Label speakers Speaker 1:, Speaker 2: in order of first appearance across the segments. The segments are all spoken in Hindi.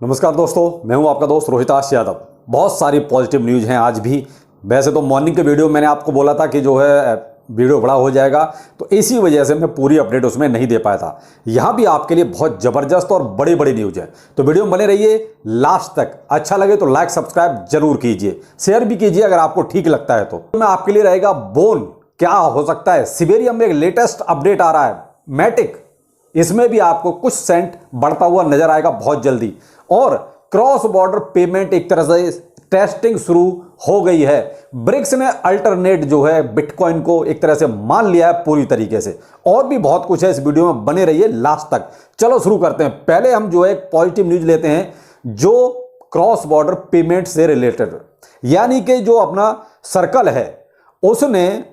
Speaker 1: नमस्कार दोस्तों, मैं हूं आपका दोस्त रोहिताश यादव। बहुत सारी पॉजिटिव न्यूज़ हैं आज भी। वैसे तो मॉर्निंग के वीडियो मैंने आपको बोला था कि जो है वीडियो बड़ा हो जाएगा, तो इसी वजह से मैं पूरी अपडेट उसमें नहीं दे पाया था। यहाँ भी आपके लिए बहुत ज़बरदस्त और बड़ी बड़ी न्यूज़ है, तो वीडियो में बने रहिए लास्ट तक। अच्छा लगे तो लाइक सब्सक्राइब जरूर कीजिए, शेयर भी कीजिए अगर आपको ठीक लगता है तो। मैं आपके लिए रहेगा बोन क्या हो सकता है। सिबेरियम में एक लेटेस्ट अपडेट आ रहा है, मैटिक, इसमें भी आपको कुछ सेंट बढ़ता हुआ नजर आएगा बहुत जल्दी। और क्रॉस बॉर्डर पेमेंट एक तरह से टेस्टिंग शुरू हो गई है। ब्रिक्स ने अल्टरनेट जो है बिटकॉइन को एक तरह से मान लिया है पूरी तरीके से। और भी बहुत कुछ है, इस वीडियो में बने रहिए लास्ट तक। चलो शुरू करते हैं। पहले हम जो है एक पॉजिटिव न्यूज लेते हैं जो क्रॉस बॉर्डर पेमेंट से रिलेटेड, यानी कि जो अपना सर्कल है उसने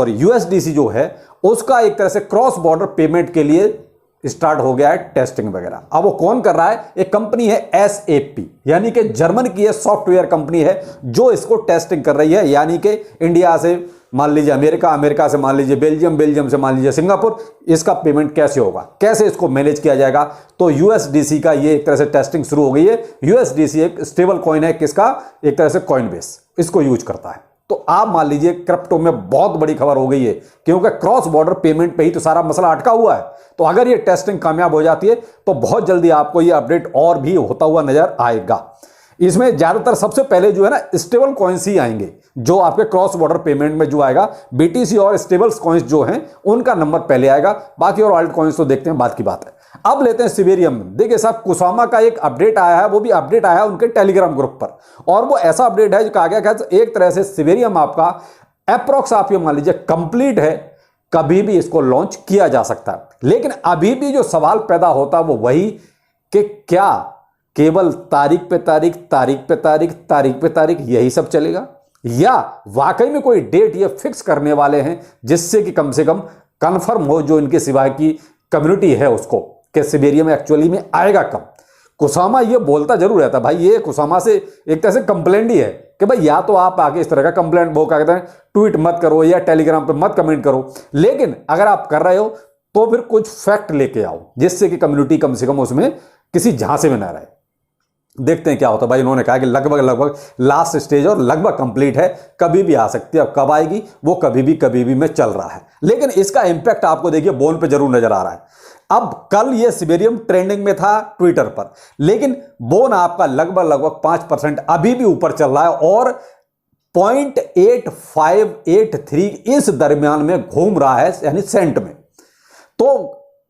Speaker 1: यूएसडीसी जो है उसका एक तरह से क्रॉस बॉर्डर पेमेंट के लिए स्टार्ट हो गया है टेस्टिंग वगैरह। अब वो कौन कर रहा है? एक कंपनी है एसएपी, यानी कि जर्मन की सॉफ्टवेयर कंपनी है जो इसको टेस्टिंग कर रही है। यानी कि इंडिया से मान लीजिए अमेरिका, अमेरिका से मान लीजिए बेल्जियम, बेल्जियम से मान लीजिए सिंगापुर, इसका पेमेंट कैसे होगा, कैसे इसको मैनेज किया जाएगा। तो यूएसडीसी का ये एक तरह से टेस्टिंग शुरू हो गई है। यूएसडीसी एक स्टेबल कॉइन है, किसका? एक तरह से कॉइन बेस, इसको यूज करता है। तो आप मान लीजिए क्रिप्टो में बहुत बड़ी खबर हो गई है, क्योंकि क्रॉस बॉर्डर पेमेंट पे ही तो सारा मसला अटका हुआ है। तो अगर ये टेस्टिंग कामयाब हो जाती है तो बहुत जल्दी आपको ये अपडेट और भी होता हुआ नजर आएगा। इसमें ज्यादातर सबसे पहले जो है ना स्टेबल कॉइन्स ही आएंगे, जो आपके क्रॉस बॉर्डर पेमेंट में जो आएगा। बीटीसी और स्टेबल कॉइन्स जो हैं उनका नंबर पहले आएगा, बाकी और अल्ट कॉइन्स तो देखते हैं, बात की बात है। अब लेते हैं सिबेरियम। देखिए साहब, कुसामा का एक अपडेट आया है, वो भी अपडेट आया है उनके टेलीग्राम ग्रुप पर। और वो ऐसा अपडेट है जो कहा गया कि एक तरह से सिबेरियम आपका अप्रोक्स आप ये मान लीजिए कंप्लीट है, कभी भी इसको लॉन्च किया जा सकता है। लेकिन अभी भी जो सवाल पैदा होता है वो वही कि क्या केवल तारीख पे तारीख, तारीख पे तारीख, तारीख पे तारीख यही सब चलेगा, या वाकई में कोई डेट ये फिक्स करने वाले हैं जिससे कि कम से कम कंफर्म हो जो इनके सिवाय की कम्युनिटी है उसको, कि सिबेरियम एक्चुअली में आएगा कब। कुसामा ये बोलता जरूर रहता भाई, ये कुसामा से एक तरह से कंप्लेंट ही है कि भाई या तो आप आगे इस तरह का कंप्लेंट वो क्या कहते हैं, ट्वीट मत करो या टेलीग्राम पे मत कमेंट करो, लेकिन अगर आप कर रहे हो तो फिर कुछ फैक्ट लेके आओ जिससे कि कम्युनिटी कम से कम उसमें किसी झांसे में ना रहे। देखते हैं क्या होता है भाई। इन्होंने कहा कि लगभग लास्ट स्टेज और लगभग कंप्लीट है, कभी भी आ सकती है। अब कब आएगी वो कभी भी में चल रहा है, लेकिन इसका इंपैक्ट आपको देखिए बोन पे जरूर नजर आ रहा है। अब कल ये सिबेरियम ट्रेंडिंग में था ट्विटर पर, लेकिन बोन आपका लगभग 5% अभी भी ऊपर चल रहा है और 0.8583 इस दरमियान में घूम रहा है, यानी सेंट में। तो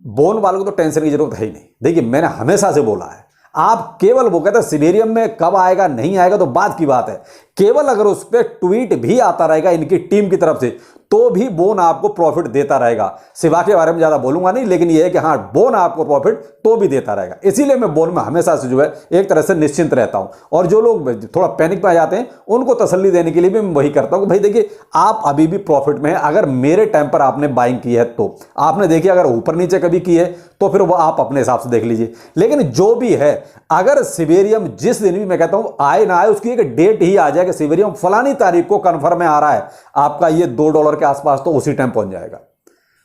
Speaker 1: बोन वालों को तो टेंशन की जरूरत है ही नहीं। देखिए मैंने हमेशा से बोला है, आप केवल वो कहते हैं सिबेरियम में कब आएगा नहीं आएगा तो बात की बात है, केवल अगर उस पर ट्वीट भी आता रहेगा इनकी टीम की तरफ से तो भी बोन आपको प्रॉफिट देता रहेगा। सिवा के बारे में ज्यादा बोलूंगा नहीं, लेकिन यह है कि हाँ बोन आपको प्रॉफिट तो भी देता रहेगा। इसीलिए मैं बोन में हमेशा से जो है एक तरह से निश्चिंत रहता हूं। और जो लोग थोड़ा पैनिक में आ जाते हैं उनको तसल्ली देने के लिए भी मैं वही करता हूं कि भाई देखिए आप अभी भी प्रॉफिट में है। अगर मेरे टाइम पर आपने बाइंग की है तो आपने देखिए, अगर ऊपर नीचे कभी की है तो फिर वो आप अपने हिसाब से देख लीजिए। लेकिन जो भी है, अगर सिबेरियम जिस दिन भी मैं कहता हूं आए ना आए उसकी एक डेट ही आ जाए कि सिबेरियम फलानी तारीख को कंफर्म में आ रहा है, आपका ये $2 के आसपास तो उसी टाइम पहुंच जाएगा।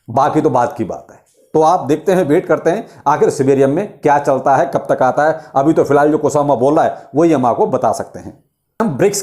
Speaker 1: बाकी तो बात की बात है। तो आप देखते हैं, वेट करते हैं आखिर सिबेरियम में क्या चलता है, कब तक आता है। अभी तो फिलहाल जो कुसामा बोल रहा है वही हम आपको बता सकते हैं। हम ब्रिक्स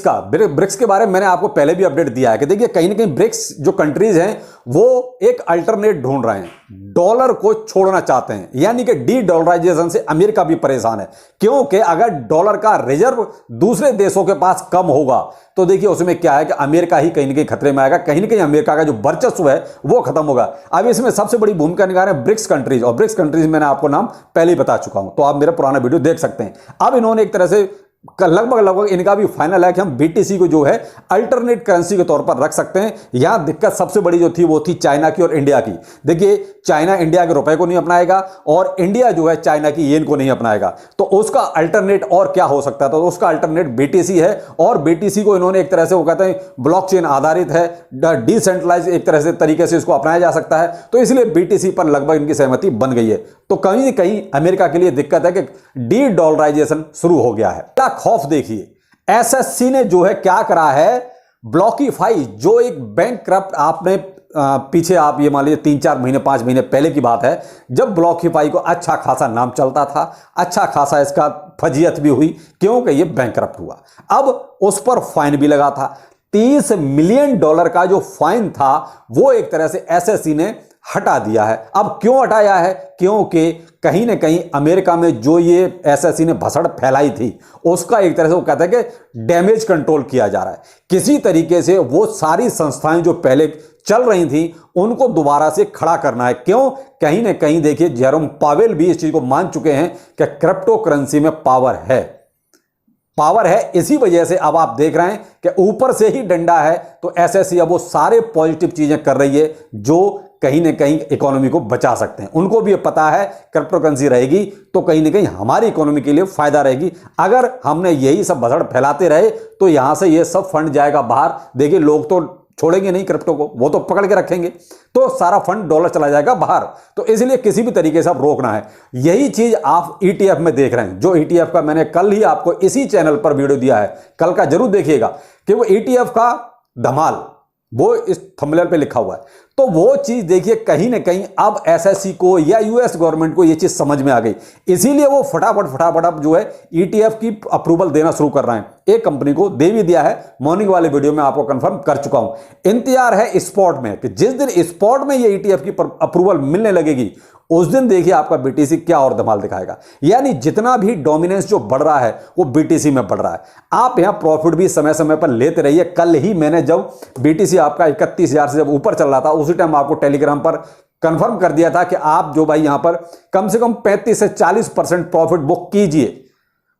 Speaker 1: के बारे में मैंने आपको पहले भी अपडेट दिया है कि देखिए कहीं ना कहीं ब्रिक्स जो कंट्रीज हैं वो एक अल्टरनेट ढूंढ रहे हैं, डॉलर को छोड़ना चाहते हैं, यानी कि डी डॉलराइजेशन से अमेरिका भी परेशान है। क्योंकि अगर डॉलर का रिजर्व दूसरे देशों के पास कम होगा तो देखिए उसमें क्या है कि अमेरिका ही कहीं ना कहीं खतरे में आएगा, कहीं ना कहीं अमेरिका का जो वर्चस्व है वो खत्म होगा। अब इसमें सबसे बड़ी भूमिका निभा रहे हैं ब्रिक्स कंट्रीज, और ब्रिक्स कंट्रीज मैंने आपको नाम पहले ही बता चुका हूं, तो आप मेरा पुराना वीडियो देख सकते हैं। अब इन्होंने एक तरह से लगभग इनका भी फाइनल है कि हम बीटीसी को जो है अल्टरनेट करेंसी के तौर पर रख सकते हैं। यहां दिक्कत सबसे बड़ी जो थी वो थी चाइना की और इंडिया की। देखिए चाइना इंडिया के रुपए को नहीं अपनाएगा और इंडिया जो है चाइना की येन को नहीं अपनाएगा, तो उसका अल्टरनेट और क्या हो सकता है? तो उसका अल्टरनेट बीटीसी है। और बीटीसी को इन्होंने एक तरह से वो कहते हैं ब्लॉकचेन आधारित है, डिसेंट्रलाइज एक तरह से तरीके से इसको अपनाया जा सकता है, तो इसलिए बीटीसी पर लगभग इनकी सहमति बन गई है। तो कहीं ना कहीं अमेरिका के लिए दिक्कत है कि डी डॉलराइजेशन शुरू हो गया है। खौफ देखिए, एसएससी ने जो है क्या करा है, ब्लॉकीफाई जो एक बैंक करप्ट आपने पीछे आप ये मान लीजिए 3-4 महीने 5 महीने पहले की बात है, जब ब्लॉकफाई को अच्छा खासा नाम चलता था, अच्छा खासा इसका फजीयत भी हुई, क्योंकि ये बैंकरप्ट हुआ। अब उस पर फाइन भी लगा था। $30 मिलियन का जो फाइन था वो एक तरह से एसएससी ने हटा दिया है। अब क्यों हटाया है? क्योंकि कहीं ना कहीं अमेरिका में जो ये एसएससी ने भसड़ फैलाई थी उसका एक तरह से वो कहते हैं कि डैमेज कंट्रोल किया जा रहा है। किसी तरीके से वो सारी संस्थाएं जो पहले चल रही थी उनको दोबारा से खड़ा करना है। क्यों? कहीं ना कहीं देखिए जेरोम पावेल भी इस चीज को मान चुके हैं कि क्रिप्टो करेंसी में पावर है। इसी वजह से अब आप देख रहे हैं कि ऊपर से ही डंडा है, तो एसएससी अब वो सारे पॉजिटिव चीजें कर रही है जो कहीं ना कहीं इकोनॉमी को बचा सकते हैं। उनको भी पता है क्रिप्टो करेंसी रहेगी तो कहीं ना कहीं हमारी इकोनॉमी के लिए फायदा रहेगी। अगर हमने यही सब भसड़ फैलाते रहे तो यहां से ये सब फंड जाएगा बाहर। देखिए लोग तो छोड़ेंगे नहीं क्रिप्टो को, वो तो पकड़ के रखेंगे, तो सारा फंड डॉलर चला जाएगा बाहर। तो इसलिए किसी भी तरीके से आप रोकना है। यही चीज आप ईटीएफ में देख रहे हैं। जो ईटीएफ का मैंने कल ही आपको इसी चैनल पर वीडियो दिया है, कल का जरूर देखिएगा, कि वो ईटीएफ का धमाल वो इस थंबनेल पे लिखा हुआ है। तो वो चीज देखिए कहीं ना कहीं अब एसएससी को या यूएस गवर्नमेंट को ये चीज समझ में आ गई, इसीलिए वो फटाफट अब जो है ईटीएफ की अप्रूवल देना शुरू कर रहे हैं। एक कंपनी को दे भी दिया है, मॉर्निंग वाले वीडियो में आपको कंफर्म कर चुका हूं। इंतजार है स्पॉट में कि जिस दिन स्पॉट में ये ईटीएफ की अप्रूवल मिलने लगेगी उस दिन देखिए आपका बीटीसी क्या और धमाल दिखाएगा। यानी जितना भी डोमिनेंस जो बढ़ रहा है वो बीटीसी में बढ़ रहा है। आप यहां प्रॉफिट भी समय समय पर लेते रहिए। कल ही मैंने जब बीटीसी आपका 31,000 से जब ऊपर चल रहा था उसी टाइम आपको टेलीग्राम पर कंफर्म कर दिया था कि आप जो भाई यहां पर कम से कम 35 से 40% प्रॉफिट बुक कीजिए,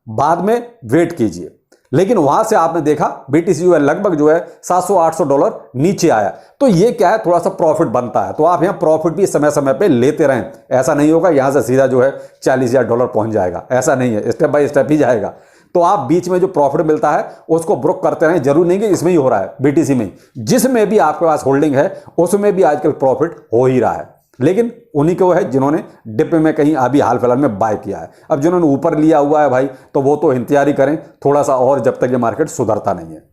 Speaker 1: बाद में वेट कीजिए। लेकिन वहां से आपने देखा बीटीसी जो है लगभग जो है $700-800 नीचे आया। तो ये क्या है, थोड़ा सा प्रॉफिट बनता है। तो आप यहां प्रॉफिट भी समय समय पे लेते रहें। ऐसा नहीं होगा यहां से सीधा जो है $40,000 पहुंच जाएगा, ऐसा नहीं है, स्टेप बाय स्टेप ही जाएगा। तो आप बीच में जो प्रॉफिट मिलता है उसको ब्रोक करते रहें। जरूर नहीं कि इसमें ही हो रहा है, बीटीसी में जिसमें भी आपके पास होल्डिंग है उसमें भी आजकल प्रॉफिट हो ही रहा है। लेकिन उन्हीं को है जिन्होंने डिप में कहीं अभी हाल फिलहाल में बाय किया है। अब जिन्होंने ऊपर लिया हुआ है भाई तो वो तो इंतजार ही करें थोड़ा सा और, जब तक ये मार्केट सुधरता नहीं है।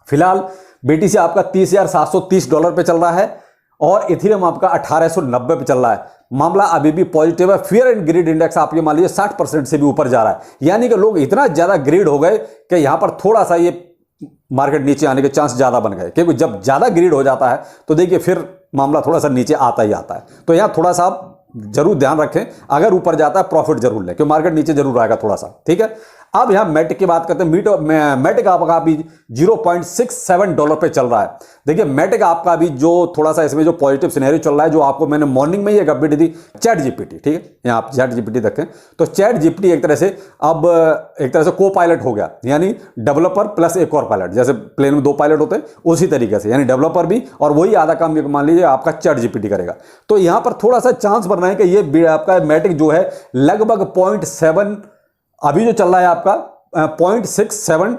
Speaker 1: फिलहाल बीटीसी आपका $30,730 पे चल रहा है और इथेरियम आपका 1890 पे चल रहा है। मामला अभी भी पॉजिटिव है। फियर एंड ग्रीड इंडेक्स आप ये मान लीजिए 60% से भी ऊपर जा रहा है। यानी कि लोग इतना ज्यादा ग्रीड हो गए कि यहां पर थोड़ा सा ये मार्केट नीचे आने के चांस ज्यादा बन गए, क्योंकि जब ज्यादा ग्रीड हो जाता है तो देखिए फिर मामला थोड़ा सा नीचे आता ही आता है। तो यहां थोड़ा सा आप जरूर ध्यान रखें, अगर ऊपर जाता है प्रॉफिट जरूर लें, क्योंकि मार्केट नीचे जरूर आएगा थोड़ा सा। ठीक है, अब यहां मेटिक की बात करते हैं। मेटिक आपका अभी $0.67 पे चल रहा है। देखिए मेटिक आपका अभी जो थोड़ा सा इसमें जो पॉजिटिव सिनेरियो चल रहा है, जो आपको मैंने मॉर्निंग में ही एक अपडेट दी, चैट जीपीटी। ठीक है, यहां आप चैट जीपीटी देखें तो चैट जीपीटी एक तरह से अब एक तरह से को पायलट हो गया, यानी डेवलपर प्लस एक और पायलट। जैसे प्लेन में 2 पायलट होते हैं उसी तरीके से, यानी डेवलपर भी और वही आधा काम मान लीजिए आपका चैट जीपीटी करेगा। तो यहां पर थोड़ा सा चांस बन रहा है कि ये आपका मेटिक जो है लगभग 0.7 अभी जो चल रहा है आपका 0.67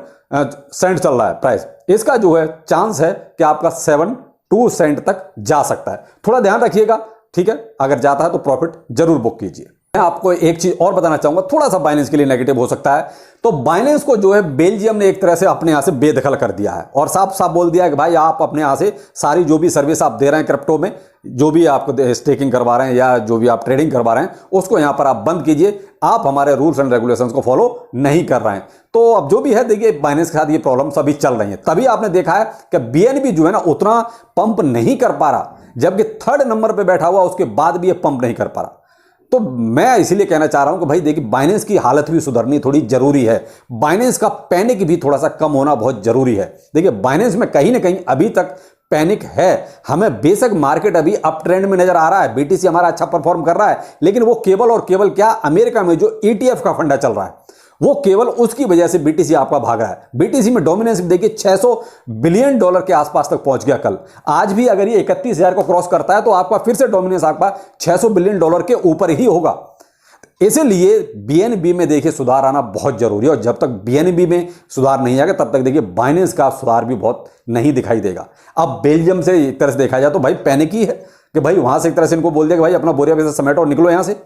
Speaker 1: सेंट चल रहा है प्राइस। इसका जो है चांस है कि आपका 7-2 सेंट तक जा सकता है। थोड़ा ध्यान रखिएगा। ठीक है, अगर जाता है तो प्रॉफिट जरूर बुक कीजिए। मैं आपको एक चीज और बताना चाहूंगा, थोड़ा सा बाइनेंस के लिए नेगेटिव हो सकता है। तो बाइनेंस को जो है बेल्जियम ने एक तरह से अपने यहां से बेदखल कर दिया है और साफ साफ बोल दिया है कि भाई आप अपने यहां से सारी जो भी सर्विस आप दे रहे हैं क्रिप्टो में, जो भी आपको स्टेकिंग करवा रहे हैं या जो भी आप ट्रेडिंग करवा रहे हैं उसको यहां पर आप बंद कीजिए। आप हमारे रूल्स एंड रेगुलेशंस को फॉलो नहीं कर रहे हैं। तो अब जो भी है देखिए बाइनेंस के साथ ये प्रॉब्लम्स अभी चल रही हैं। तभी आपने देखा है कि बीएनबी जो है ना उतना पंप नहीं कर पा रहा, जबकि 3rd नंबर पे बैठा हुआ उसके बाद भी ये पंप नहीं कर पा रहा। तो मैं इसीलिए कहना चाह रहा हूं कि भाई देखिए बाइनेंस की हालत भी सुधरनी थोड़ी जरूरी है। बाइनेंस का पैनिक भी थोड़ा सा कम होना बहुत जरूरी है। देखिए बाइनेंस में कहीं ना कहीं अभी तक पैनिक है। हमें बेशक मार्केट अभी अप ट्रेंड में नजर आ रहा है, बीटीसी हमारा अच्छा परफॉर्म कर रहा है, लेकिन वो केवल और केवल क्या, अमेरिका में जो ईटीएफ का फंडा चल रहा है वो केवल उसकी वजह से बीटीसी आपका भाग रहा है। बीटीसी में डोमिनेंस देखिए $600 बिलियन के आसपास तक पहुंच गया कल। आज भी अगर ये 31,000 को क्रॉस करता है तो आपका फिर से डोमिनेंस आपका $600 बिलियन के ऊपर ही होगा। इसलिए बीएनबी में देखिए सुधार आना बहुत जरूरी है और जब तक बीएनबी में सुधार नहीं आएगा तब तक देखिए बाइनेंस का सुधार भी बहुत नहीं दिखाई देगा। अब बेल्जियम से एक तरह से देखा जाए तो भाई पैनिक ही है कि भाई वहां से एक तरह से इनको बोल दिया कि भाई अपना बोरिया पैसा समेटो और निकलो यहां से।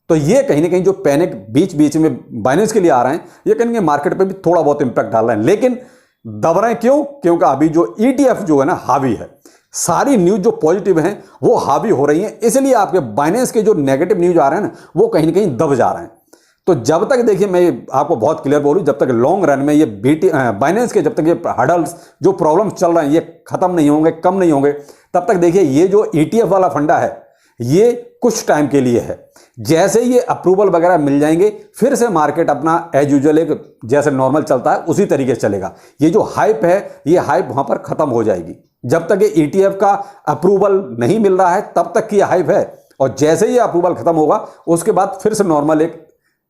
Speaker 1: तो ये कहीं ना कहीं जो पैनिक बीच बीच में बाइनेंस के लिए आ रहे हैं ये कहीं ना मार्केट पे भी थोड़ा बहुत इंपैक्ट डाल रहे हैं। लेकिन दब रहे हैं क्यों? क्योंकि अभी जो ईटीएफ जो है ना हावी है, सारी न्यूज जो पॉजिटिव हैं वो हावी हो रही हैं, इसलिए आपके बाइनेंस के जो नेगेटिव न्यूज आ रहे हैं ना वो कहीं ना कहीं दब जा रहे हैं। तो जब तक देखिए मैं आपको बहुत क्लियर बोलूं, जब तक लॉन्ग रन में ये बाइनेंस के जब तक ये हडल्स जो प्रॉब्लम चल रहे हैं ये खत्म नहीं होंगे, कम नहीं होंगे, तब तक देखिए ये जो ETF वाला फंडा है ये कुछ टाइम के लिए है। जैसे ये अप्रूवल वगैरह मिल जाएंगे फिर से मार्केट अपना एज यूजुअल एक जैसे नॉर्मल चलता है उसी तरीके से चलेगा। ये जो हाइप है ये हाइप वहां पर खत्म हो जाएगी। जब तक ये ETF का अप्रूवल नहीं मिल रहा है तब तक की हाइप है, और जैसे ही अप्रूवल खत्म होगा उसके बाद फिर से नॉर्मल एक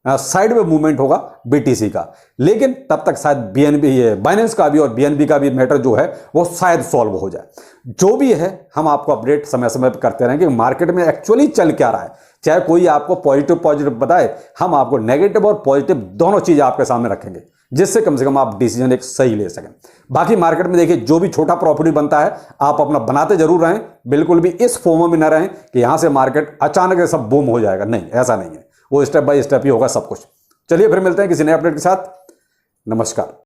Speaker 1: साइड में मूवमेंट होगा BTC का। लेकिन तब तक शायद बाइनेंस का भी और BNB का भी मैटर जो है वो शायद सॉल्व हो जाए। जो भी है हम आपको अपडेट समय समय पर करते रहेंगे मार्केट में एक्चुअली चल क्या रहा है। चाहे कोई आपको पॉजिटिव बताए, हम आपको नेगेटिव और पॉजिटिव दोनों चीजें आपके सामने रखेंगे, जिससे कम से कम आप डिसीजन एक सही ले सकें। बाकी मार्केट में देखिए जो भी छोटा प्रॉफिट बनता है आप अपना बनाते जरूर रहें, बिल्कुल भी इस फोमो में न रहें कि यहां से मार्केट अचानक सब बूम हो जाएगा। नहीं, ऐसा नहीं है, वो स्टेप बाय स्टेप ही होगा सब कुछ। चलिए फिर मिलते हैं किसी नए अपडेट के साथ। नमस्कार।